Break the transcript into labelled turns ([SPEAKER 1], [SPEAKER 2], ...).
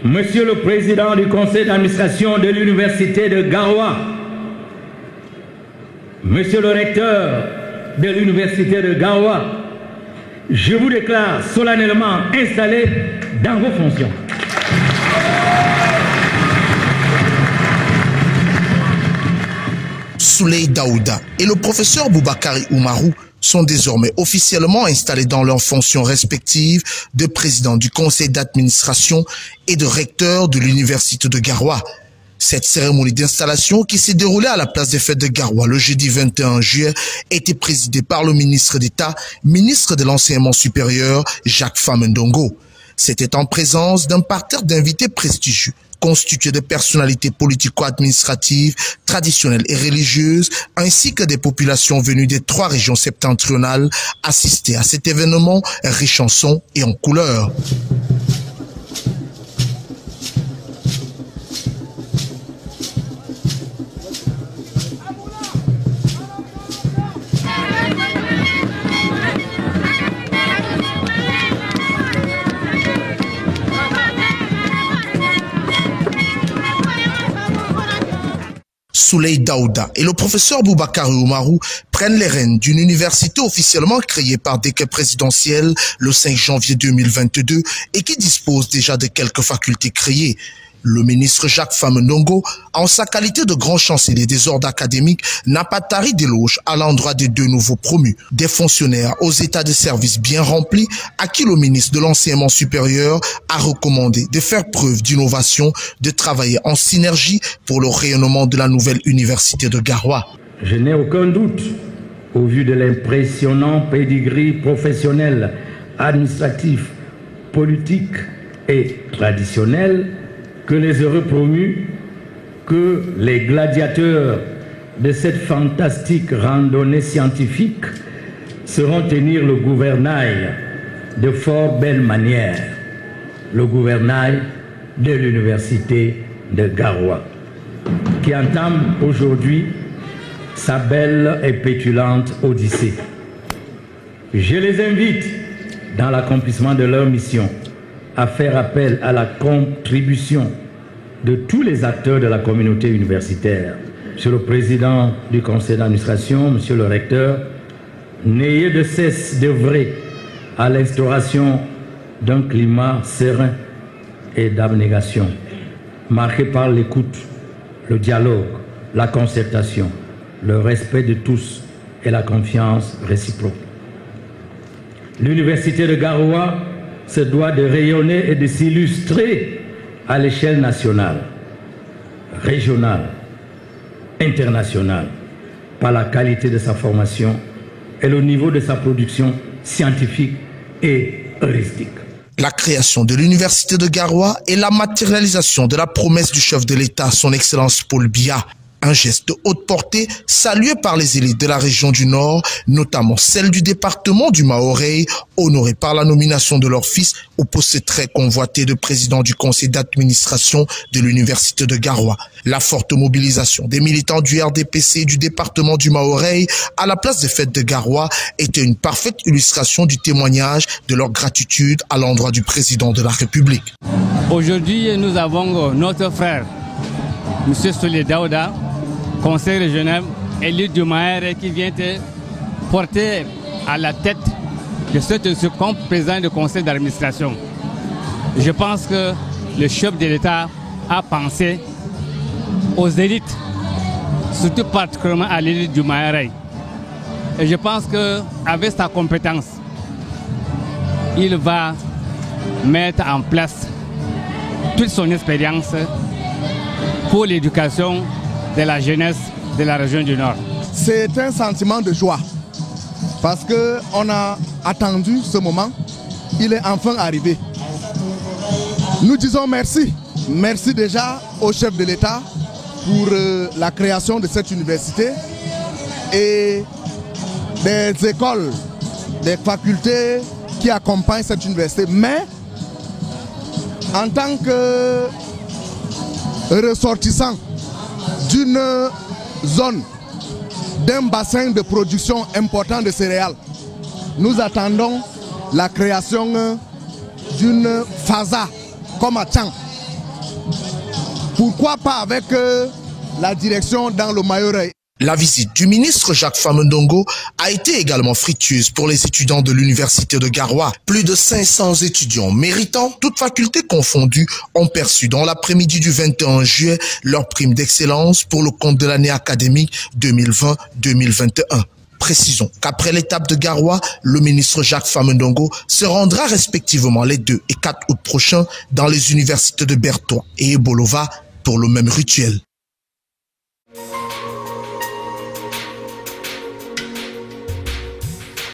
[SPEAKER 1] Monsieur le Président du Conseil d'administration de l'Université de Garoua, Monsieur le Recteur de l'Université de Garoua, je vous déclare solennellement installé dans vos fonctions.
[SPEAKER 2] Souley Daouda et le professeur Boubakari Oumarou sont désormais officiellement installés dans leurs fonctions respectives de président du conseil d'administration et de recteur de l'université de Garoua. Cette cérémonie d'installation qui s'est déroulée à la place des fêtes de Garoua le jeudi 21 juillet était présidée par le ministre d'État, ministre de l'enseignement supérieur, Jacques Famendongo. C'était en présence d'un parterre d'invités prestigieux, constitué de personnalités politico-administratives, traditionnelles et religieuses, ainsi que des populations venues des 3 régions septentrionales, assister à cet événement riche en sons et en couleurs. Souley Daouda et le professeur Boubakari Oumarou prennent les rênes d'une université officiellement créée par décret présidentiel le 5 janvier 2022 et qui dispose déjà de quelques facultés créées. Le ministre Jacques Famendongo, en sa qualité de grand chancelier des ordres académiques, n'a pas tari d'éloges à l'endroit des 2 nouveaux promus, des fonctionnaires aux états de service bien remplis, à qui le ministre de l'enseignement supérieur a recommandé de faire preuve d'innovation, de travailler en synergie pour le rayonnement de la nouvelle université de Garoua.
[SPEAKER 1] Je n'ai aucun doute, au vu de l'impressionnant pedigree professionnel, administratif, politique et traditionnel, que les heureux promus, que les gladiateurs de cette fantastique randonnée scientifique sauront tenir le gouvernail de fort belle manière, le gouvernail de l'université de Garoua, qui entame aujourd'hui sa belle et pétulante odyssée. Je les invite, dans l'accomplissement de leur mission, à faire appel à la contribution de tous les acteurs de la communauté universitaire. Monsieur le Président du Conseil d'administration, Monsieur le Recteur, n'ayez de cesse d'œuvrer à l'instauration d'un climat serein et d'abnégation, marqué par l'écoute, le dialogue, la concertation, le respect de tous et la confiance réciproque. L'université de Garoua se doit de rayonner et de s'illustrer à l'échelle nationale, régionale, internationale, par la qualité de sa formation et le niveau de sa production scientifique et heuristique.
[SPEAKER 2] La création de l'université de Garoua est la matérialisation de la promesse du chef de l'État, son Excellence Paul Biya. Un geste de haute portée salué par les élites de la région du Nord, notamment celle du département du Mahorais, honorés par la nomination de leur fils au poste très convoité de président du conseil d'administration de l'université de Garoua. La forte mobilisation des militants du RDPC et du département du Mahorais à la place des fêtes de Garoua était une parfaite illustration du témoignage de leur gratitude à l'endroit du président de la République.
[SPEAKER 3] Aujourd'hui, nous avons notre frère, M. Souley Daouda, conseil régional élu du Mahorais, qui vient te porter à la tête de ce comme président du conseil d'administration. Je pense que le chef de l'État a pensé aux élites, surtout particulièrement à l'élite du Mahorais. Et je pense qu'avec sa compétence, il va mettre en place toute son expérience pour l'éducation de la jeunesse de la région du Nord.
[SPEAKER 4] C'est un sentiment de joie parce qu'on a attendu ce moment, il est enfin arrivé. Nous disons merci. Merci déjà au chef de l'État pour la création de cette université et des écoles, des facultés qui accompagnent cette université. Mais en tant que ressortissant d'une zone, d'un bassin de production important de céréales, nous attendons la création d'une FASA comme à Tchang, Pourquoi pas avec la direction dans le Mayore?
[SPEAKER 2] La visite du ministre Jacques Famendongo a été également fructueuse pour les étudiants de l'université de Garoua. Plus de 500 étudiants méritants, toutes facultés confondues, ont perçu dans l'après-midi du 21 juillet leur prime d'excellence pour le compte de l'année académique 2020-2021. Précisons qu'après l'étape de Garoua, le ministre Jacques Famendongo se rendra respectivement les 2 et 4 août prochains dans les universités de Bertois et Ebolova pour le même rituel.